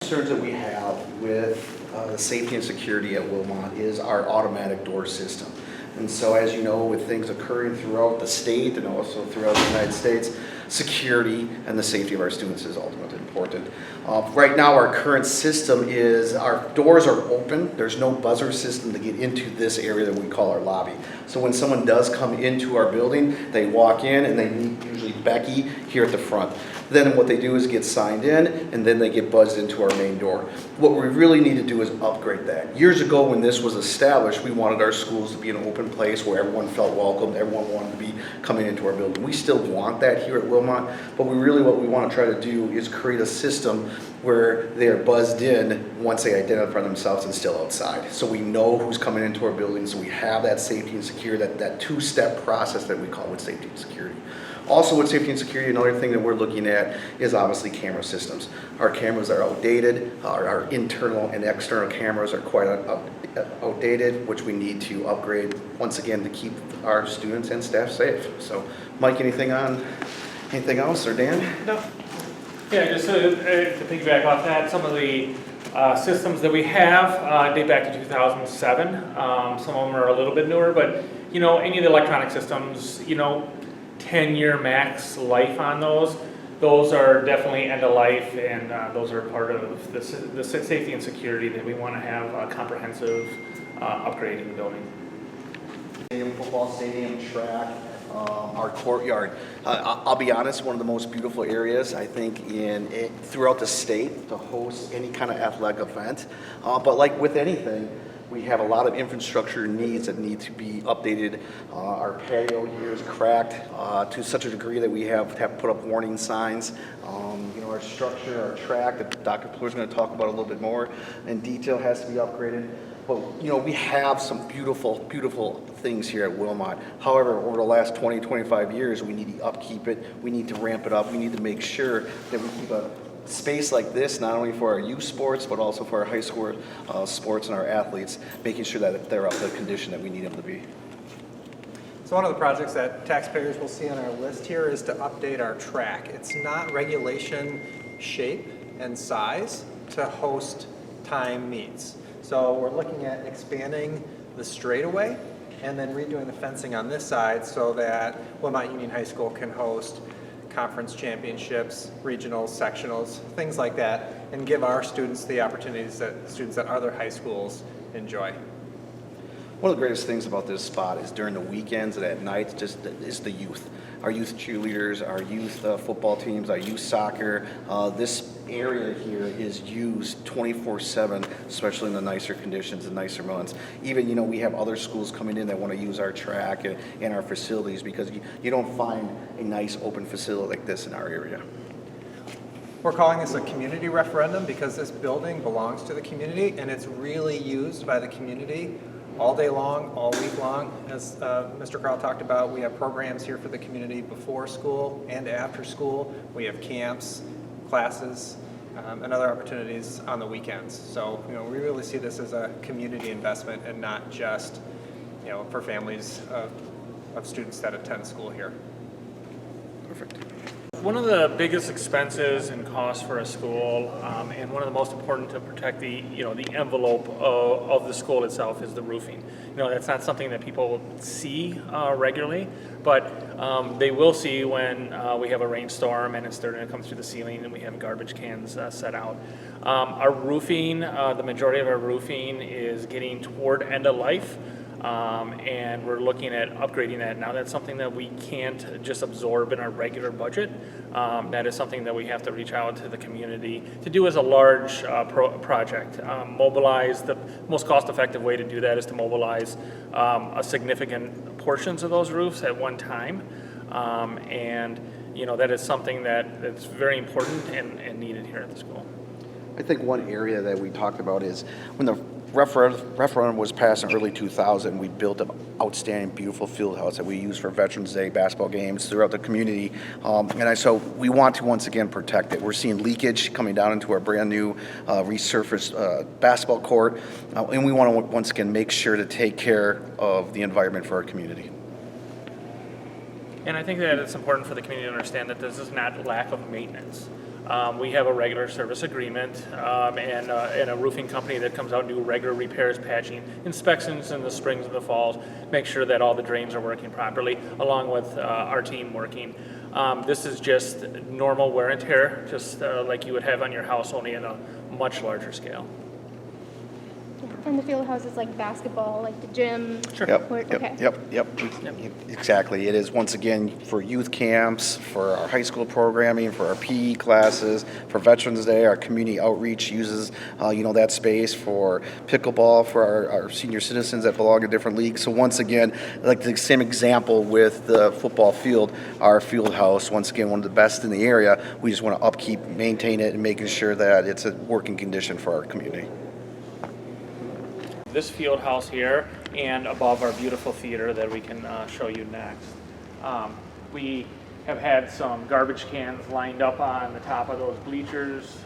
concerns that we have with the safety and security at Wilmot is our automatic door system. And so, as you know, with things occurring throughout the state and also throughout the United States, security and the safety of our students is ultimately important. Right now, our current system is our doors are open. There's no buzzer system to get into this area that we call our lobby. So when someone does come into our building, they walk in and they meet usually Becky here at the front. Then what they do is get signed in, and then they get buzzed into our main door. What we really need to do is upgrade that. Years ago when this was established, we wanted our schools to be an open place where everyone felt welcome, everyone wanted to be coming into our building. We still want that here at Wilmot, but what we want to try to do is create a system where they are buzzed in once they identify themselves and still outside. So we know who's coming into our buildings, so we have that safety and security, that two-step process that we call with safety and security. Also with safety and security, another thing that we're looking at is obviously camera systems. Our cameras are outdated. Our internal and external cameras are quite outdated, which we need to upgrade once again to keep our students and staff safe. So Mike, anything else, or Dan? No. Yeah, just to piggyback off that, some of the systems that we have date back to 2007. Some of them are a little bit newer, but any of the electronic systems, 10-year max life on those. Those are definitely end of life, and those are part of the safety and security that we want to have a comprehensive upgrade in the building. Stadium, football stadium, track, our courtyard. I'll be honest, one of the most beautiful areas I think throughout the state to host any kind of athletic event. But like with anything, we have a lot of infrastructure needs that need to be updated. Our patio here is cracked to such a degree that we have put up warning signs. Our structure, our track that Dr. Plur is going to talk about a little bit more in detail has to be upgraded. But we have some beautiful, beautiful things here at Wilmot. However, over the last 20, 25 years, we need to upkeep it. We need to ramp it up. We need to make sure that we keep a space like this, not only for our youth sports, but also for our high school sports and our athletes, making sure that they're up to the condition that we need them to be. So one of the projects that taxpayers will see on our list here is to update our track. It's not regulation shape and size to host time meets. So we're looking at expanding the straightaway and then redoing the fencing on this side so that Wilmot Union High School can host conference championships, regionals, sectionals, things like that, and give our students the opportunities that students at other high schools enjoy. One of the greatest things about this spot is during the weekends and at night is the youth. Our youth cheerleaders, our youth football teams, our youth soccer. This area here is used 24/7, especially in the nicer conditions and nicer months. Even, we have other schools coming in that want to use our track and our facilities because you don't find a nice open facility like this in our area. We're calling this a community referendum because this building belongs to the community and it's really used by the community all day long, all week long. As Mr. Carl talked about, we have programs here for the community before school and after school. We have camps, classes, and other opportunities on the weekends. So, we really see this as a community investment and not just, for families of students that attend school here. Perfect. One of the biggest expenses and costs for a school, and one of the most important to protect the envelope of the school itself is the roofing. That's not something that people see regularly, but they will see when we have a rainstorm and it's starting to come through the ceiling and we have garbage cans set out. Our roofing, the majority of our roofing is getting toward end of life. And we're looking at upgrading that. Now that's something that we can't just absorb in our regular budget. That is something that we have to reach out to the community to do as a large project. Mobilize, the most cost-effective way to do that is to mobilize a significant portions of those roofs at one time. And that is something that's very important and needed here at the school. I think one area that we talked about is when the referendum was passed in early 2000, we built an outstanding, beautiful field house that we use for Veterans Day basketball games throughout the community. So we want to once again protect it. We're seeing leakage coming down into our brand new resurfaced basketball court, and we want to once again make sure to take care of the environment for our community. And I think that it's important for the community to understand that this is not lack of maintenance. We have a regular service agreement and a roofing company that comes out and do regular repairs, patching, inspections in the springs and the falls, make sure that all the drains are working properly, along with our team working. This is just normal wear and tear, just like you would have on your house, only in a much larger scale. And the field house is like basketball, like the gym? Sure. Yep. Exactly. It is, once again, for youth camps, for our high school programming, for our PE classes, for Veterans Day. Our community outreach uses, that space for pickleball, for our senior citizens that belong in different leagues. So once again, like the same example with the football field, our field house, once again, one of the best in the area. We just want to upkeep, maintain it, and making sure that it's a working condition for our community. This field house here and above our beautiful theater that we can show you next. We have had some garbage cans lined up on the top of those bleachers.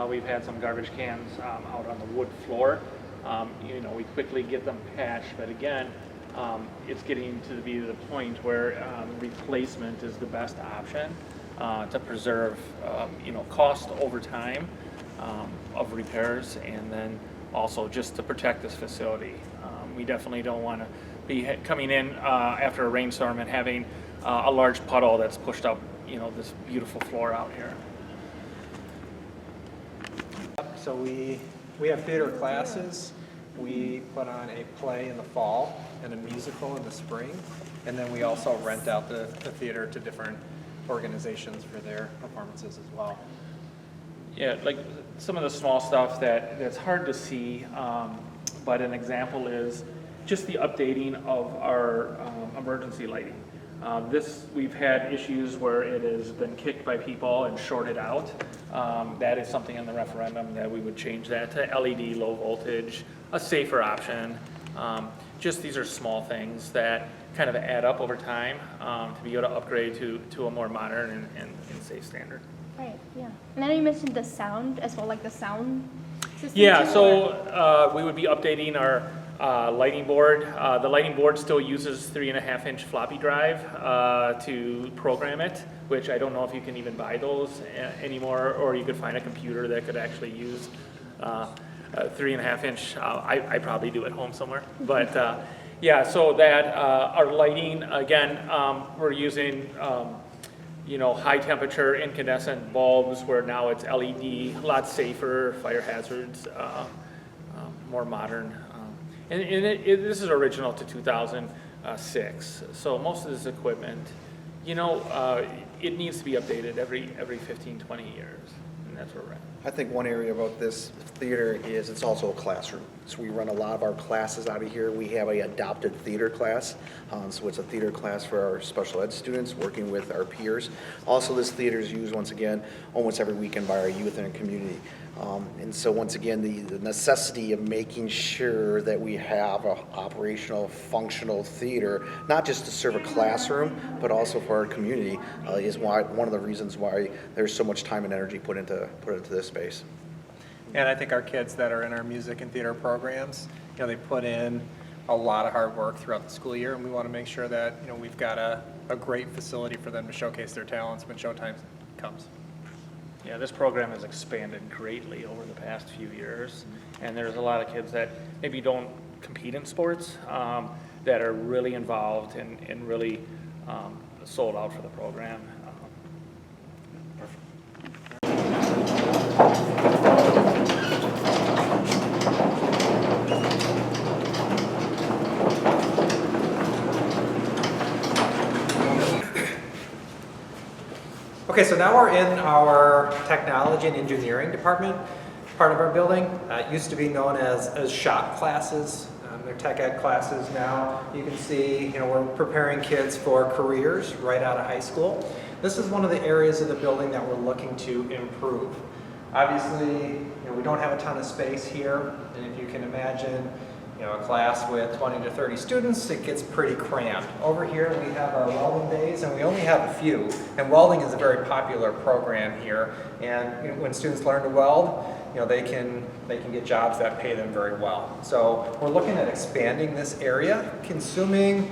We've had some garbage cans out on the wood floor. We quickly get them patched, but again, it's getting to be the point where replacement is the best option to preserve, cost over time of repairs, and then also just to protect this facility. We definitely don't want to be coming in after a rainstorm and having a large puddle that's pushed up, this beautiful floor out here. So we have theater classes. We put on a play in the fall and a musical in the spring. And then we also rent out the theater to different organizations for their performances as well. Yeah, like some of the small stuff that's hard to see, but an example is just the updating of our emergency lighting. We've had issues where it has been kicked by people and shorted out. That is something in the referendum that we would change that to LED, low voltage, a safer option. Just these are small things that kind of add up over time to be able to upgrade to a more modern and safe standard. Right, yeah. And then you mentioned the sound as well, like the sound system. Yeah, too, so we would be updating our lighting board. The lighting board still uses 3.5-inch floppy drive to program it, which I don't know if you can even buy those anymore, or you could find a computer that could actually use 3.5-inch. I probably do at home somewhere, but yeah. So that our lighting again, we're using high temperature incandescent bulbs where now it's LED, a lot safer, fire hazards, more modern. And this is original to 2006. So most of this equipment, it needs to be updated every 15, 20 years, and that's where we're at. I think one area about this theater is it's also a classroom. So we run a lot of our classes out of here. We have a adopted theater class. So it's a theater class for our special ed students working with our peers. Also, this theater is used, once again, almost every weekend by our youth and our community. And so once again, the necessity of making sure that we have an operational, functional theater, not just to serve a classroom, but also for our community, is one of the reasons why there's so much time and energy put into this space. And I think our kids that are in our music and theater programs, they put in a lot of hard work throughout the school year, and we want to make sure that we've got a great facility for them to showcase their talents when showtime comes. Yeah, this program has expanded greatly over the past few years, and there's a lot of kids that maybe don't compete in sports that are really involved and really sold out for the program. Okay, so now we're in our technology and engineering department, part of our building. It used to be known as shop classes. They're tech ed classes now. You can see, we're preparing kids for careers right out of high school. This is one of the areas of the building that we're looking to improve. Obviously, we don't have a ton of space here, and if you can imagine, a class with 20 to 30 students, it gets pretty cramped. Over here we have our welding days, and we only have a few. And welding is a very popular program here. And when students learn to weld, they can get jobs that pay them very well. So we're looking at expanding this area, consuming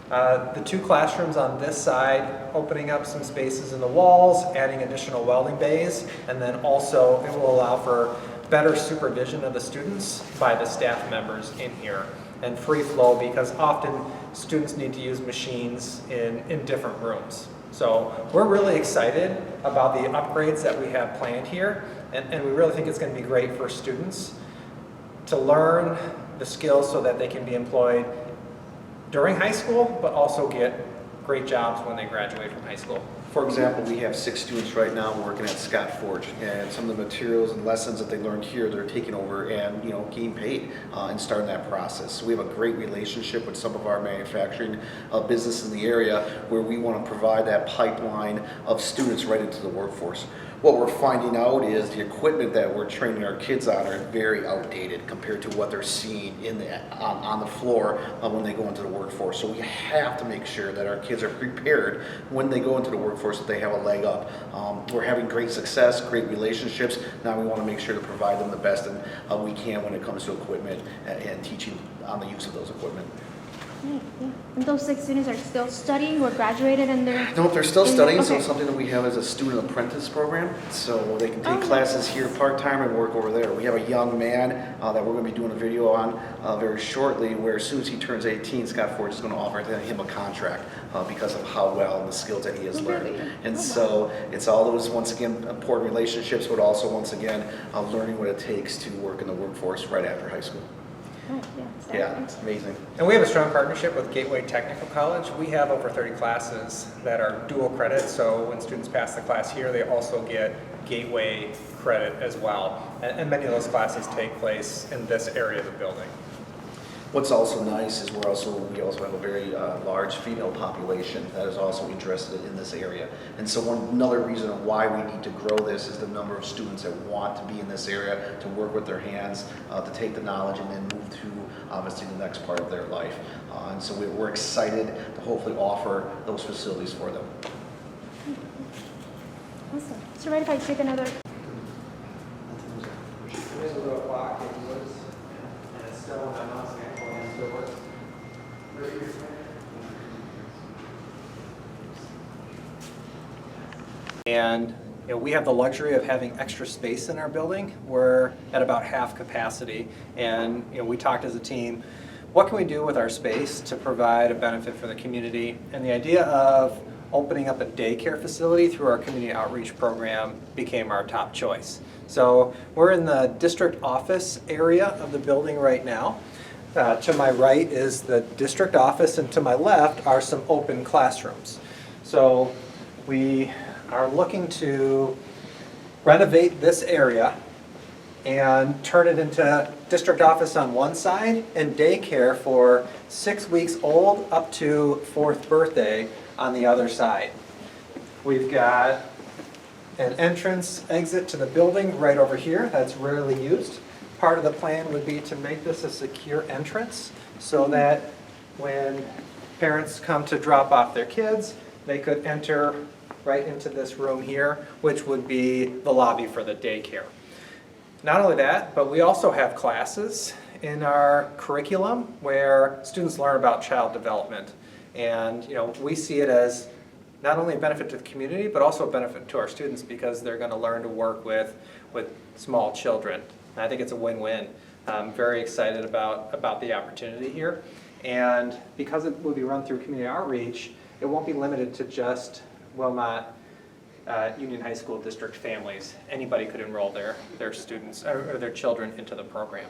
The 2 classrooms on this side, opening up some spaces in the walls, adding additional welding bays, and then also it will allow for better supervision of the students by the staff members in here, and free flow, because often students need to use machines in different rooms. So we're really excited about the upgrades that we have planned here, and we really think it's going to be great for students to learn the skills so that they can be employed during high school, but also get great jobs when they graduate from high school. For example, we have 6 students right now working at Scott Forge, and some of the materials and lessons that they learned here, they're taking over and getting paid and starting that process. So we have a great relationship with some of our manufacturing businesses in the area where we want to provide that pipeline of students right into the workforce. What we're finding out is the equipment that we're training our kids on are very outdated compared to what they're seeing on the floor when they go into the workforce. So we have to make sure that our kids are prepared when they go into the workforce, that they have a leg up. We're having great success, great relationships. Now we want to make sure to provide them the best we can when it comes to equipment and teaching on the use of those equipment. Right, yeah. And those 6 students are still studying or graduated and they're... No, they're still studying, so okay. something that we have is a student apprentice program. So they can take Oh, classes here part-time and work over there. We have a young man that we're going to be doing a video on very shortly, where as soon as he turns 18, Scott Forge is going to offer him a contract because of how well and the skills that he has Oh, learned. really? And Oh, so it's all those, once again, important relationships, but also, once again, learning what it takes to work in the workforce right after high school. Right, yeah, exactly. Yeah, it's amazing. And we have a strong partnership with Gateway Technical College. We have over 30 classes that are dual credit, so when students pass the class here, they also get Gateway credit as well. And many of those classes take place in this area of the building. What's also nice is we also have a very large female population that is also interested in this area. And so another reason why we need to grow this is the number of students that want to be in this area, to work with their hands, to take the knowledge and then move to obviously the next part of their life. And so we're excited to hopefully offer those facilities for them. Awesome. So right, if I take another... There is a little clock in woods, and it's still on my mouse, and still works. And we have the luxury of having extra space in our building. We're at about half capacity, and we talked as a team, what can we do with our space to provide a benefit for the community? And the idea of opening up a daycare facility through our community outreach program became our top choice. So we're in the district office area of the building right now. To my right is the district office, and to my left are some open classrooms. So we are looking to renovate this area and turn it into district office on one side and daycare for 6 weeks old up to 4th birthday on the other side. We've got an entrance exit to the building right over here that's rarely used. Part of the plan would be to make this a secure entrance so that when parents come to drop off their kids, they could enter right into this room here, which would be the lobby for the daycare. Not only that, but we also have classes in our curriculum where students learn about child development. And we see it as not only a benefit to the community, but also a benefit to our students, because they're going to learn to work with small children. And I think it's a win-win. I'm very excited about the opportunity here. And because it will be run through community outreach, it won't be limited to just Wilmot Union High School district families. Anybody could enroll their students or their children into the program.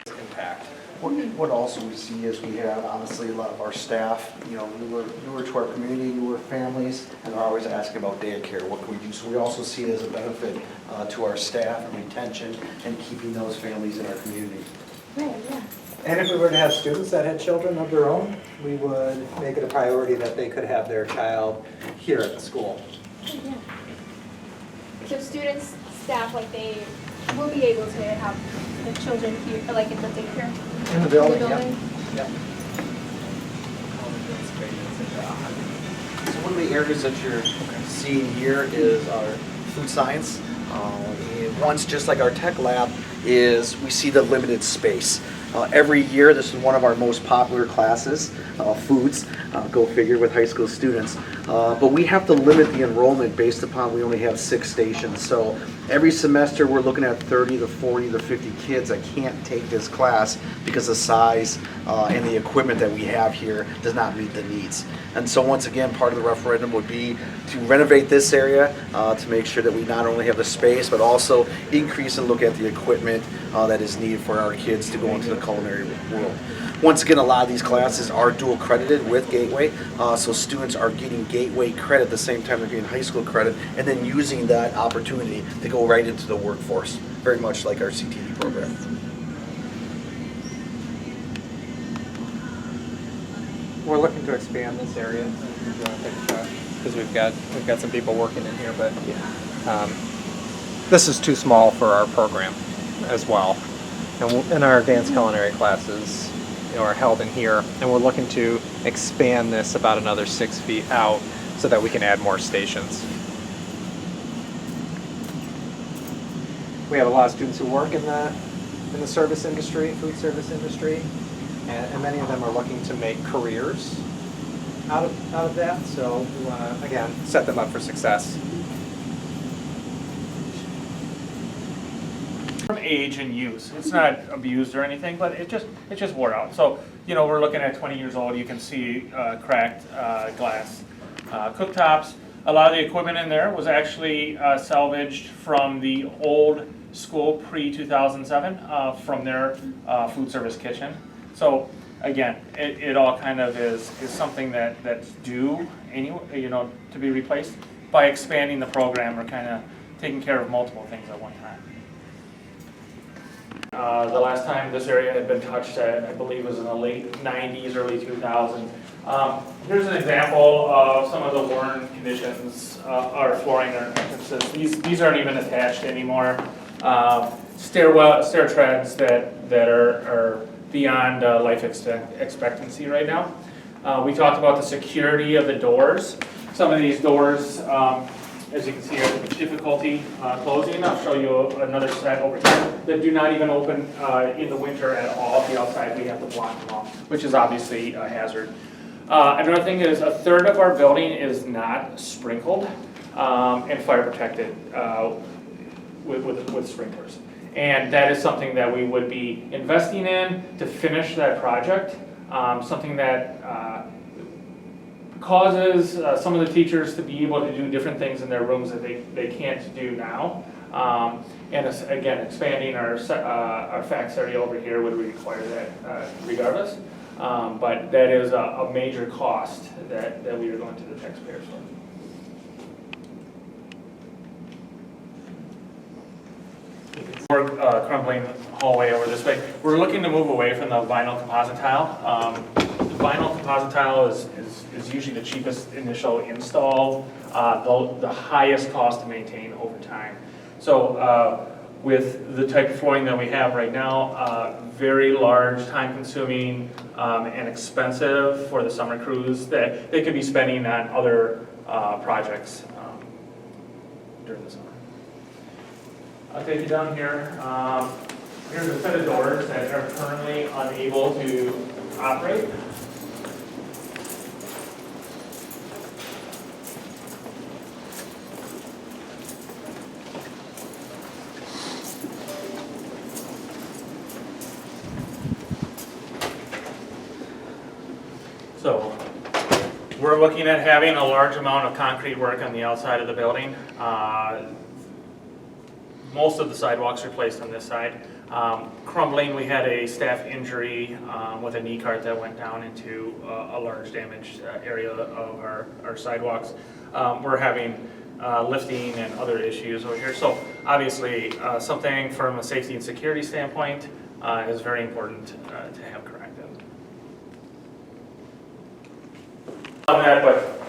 Impact. What also we see is we have honestly a lot of our staff, newer to our community, newer families, and are always asking about daycare. What can we do? So we also see it as a benefit to our staff and retention and keeping those families in our community. Right, yeah. And if we were to have students that had children of their own, we would make it a priority that they could have their child here at the school. Yeah. So students, staff, they will be able to have the children here, in the daycare? In the building, In the yep. building? Yep. So one of the areas that you're seeing here is our food science. And once, just like our tech lab, is we see the limited space. Every year, this is one of our most popular classes, foods, go figure with high school students. But we have to limit the enrollment based upon we only have 6 stations. So every semester we're looking at 30 to 40 to 50 kids that can't take this class because the size and the equipment that we have here does not meet the needs. And so once again, part of the referendum would be to renovate this area to make sure that we not only have the space, but also increase and look at the equipment that is needed for our kids to go into the culinary world. Once again, a lot of these classes are dual credited with Gateway, so students are getting Gateway credit at the same time they're getting high school credit, and then using that opportunity to go right into the workforce, very much like our CTE program. We're looking to expand this area. Because we've got some people working in here, but this is too small for our program as well. And our advanced culinary classes, are held in here, and we're looking to expand this about another 6 feet out so that we can add more stations. We have a lot of students who work in the service industry, food service industry, and many of them are looking to make careers out of that. So we want to, again, set them up for success. From age and use, it's not abused or anything, but it just wore out. So we're looking at 20 years old. You can see cracked glass cooktops. A lot of the equipment in there was actually salvaged from the old school pre-2007 from their food service kitchen. So again, it all kind of is something that's due anyway, to be replaced. By expanding the program, we're kind of taking care of multiple things at one time. The last time this area had been touched, I believe, was in the late 90s, early 2000s. Here's an example of some of the worn conditions our flooring or entrances. These aren't even attached anymore. Stair treads that are beyond life expectancy right now. We talked about the security of the doors. Some of these doors, as you can see, have difficulty closing. I'll show you another set over here that do not even open in the winter at all. The outside, we have to block them off, which is obviously a hazard. Another thing is 1/3 of our building is not sprinkled and fire protected with sprinklers. And that is something that we would be investing in to finish that project, something that causes some of the teachers to be able to do different things in their rooms that they can't do now. And again, expanding our fax area over here would require that regardless. But that is a major cost that we are going to the taxpayers for. We're crumbling hallway over this way. We're looking to move away from the vinyl composite tile. Vinyl composite tile is usually the cheapest initial install, the highest cost to maintain over time. So with the type of flooring that we have right now, very large, time-consuming, and expensive for the summer crews that they could be spending on other projects during the summer. I'll take you down here. Here's a set of doors that are currently unable to operate. So we're looking at having a large amount of concrete work on the outside of the building. Most of the sidewalks replaced on this side. Crumbling, we had a staff injury with a knee cart that went down into a large damaged area of our sidewalks. We're having lifting and other issues over here. So obviously something from a safety and security standpoint is very important to have corrected. On that, but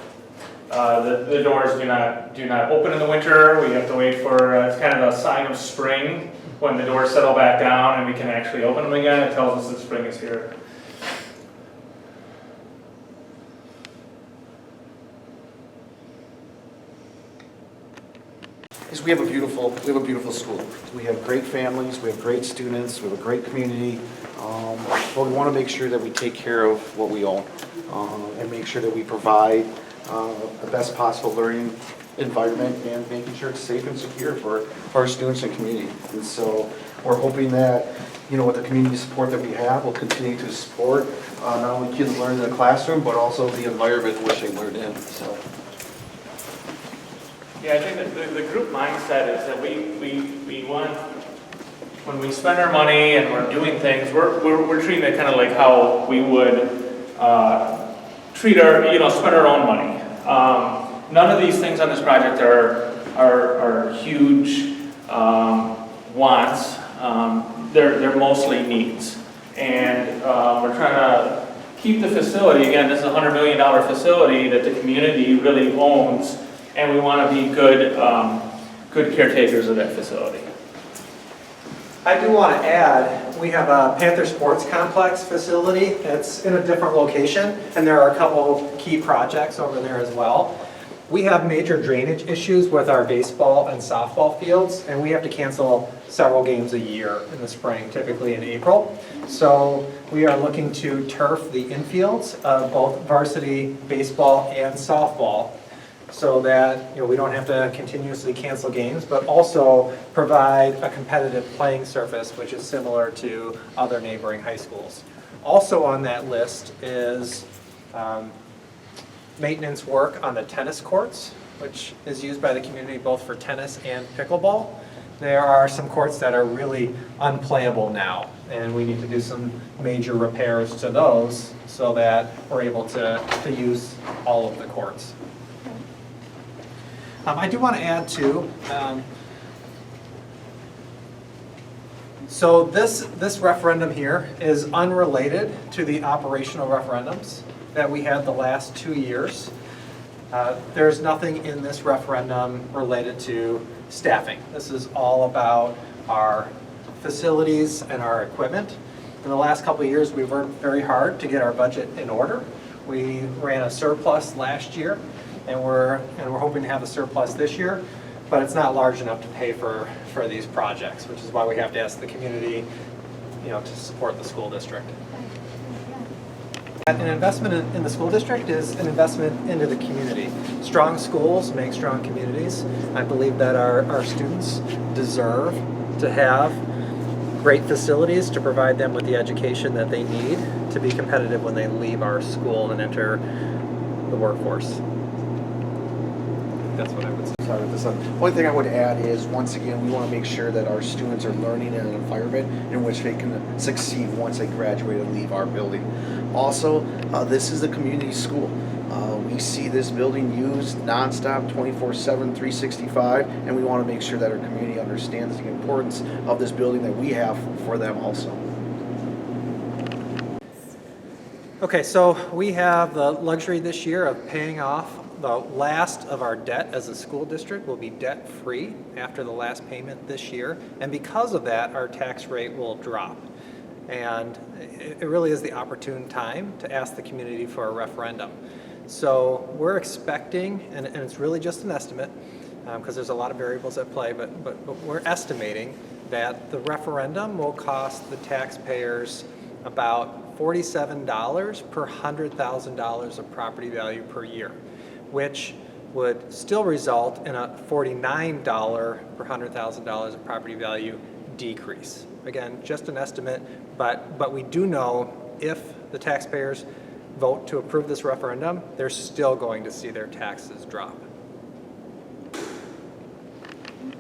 the doors do not open in the winter. We have to wait for, it's kind of a sign of spring when the doors settle back down and we can actually open them again. It tells us that spring is here. As we have a beautiful school. We have great families, we have great students, we have a great community. But we want to make sure that we take care of what we own and make sure that we provide the best possible learning environment and making sure it's safe and secure for our students and community. And so we're hoping that, with the community support that we have, we'll continue to support not only kids learning in the classroom, but also the environment in which they learn in. So. Yeah, I think that the group mindset is that we want, when we spend our money and we're doing things, we're treating it kind of like how we would treat our, spend our own money. None of these things on this project are huge wants. They're mostly needs. And we're trying to keep the facility, again, this is a $100 million facility that the community really owns, and we want to be good caretakers of that facility. I do want to add, we have a Panther Sports Complex facility. It's in a different location, and there are a couple key projects over there as well. We have major drainage issues with our baseball and softball fields, and we have to cancel several games a year in the spring, typically in April. So we are looking to turf the infields of both varsity baseball and softball, so that we don't have to continuously cancel games, but also provide a competitive playing surface, which is similar to other neighboring high schools. Also on that list is maintenance work on the tennis courts, which is used by the community both for tennis and pickleball. There are some courts that are really unplayable now, and we need to do some major repairs to those so that we're able to use all of the courts. I do want to add too, so this referendum here is unrelated to the operational referendums that we had the last 2 years. There's nothing in this referendum related to staffing. This is all about our facilities and our equipment. In the last couple of years, we've worked very hard to get our budget in order. We ran a surplus last year, and we're hoping to have a surplus this year, but it's not large enough to pay for these projects, which is why we have to ask the community, to support the school district. An investment in the school district is an investment into the community. Strong schools make strong communities. I believe that our students deserve to have great facilities to provide them with the education that they need to be competitive when they leave our school and enter the workforce. That's what I would say. Sorry with this. Only thing I would add is, once again, we want to make sure that our students are learning in an environment in which they can succeed once they graduate and leave our building. Also, this is a community school. We see this building used nonstop, 24/7, 365, and we want to make sure that our community understands the importance of this building that we have for them also. Okay, so we have the luxury this year of paying off the last of our debt as a school district. Will be debt-free after the last payment this year, and because of that, our tax rate will drop. And it really is the opportune time to ask the community for a referendum. So we're expecting, and it's really just an estimate, because there's a lot of variables at play, but we're estimating that the referendum will cost the taxpayers about $47 per $100,000 of property value per year, which would still result in a $49 per $100,000 of property value decrease. Again, just an estimate, but we do know if the taxpayers vote to approve this referendum, they're still going to see their taxes drop.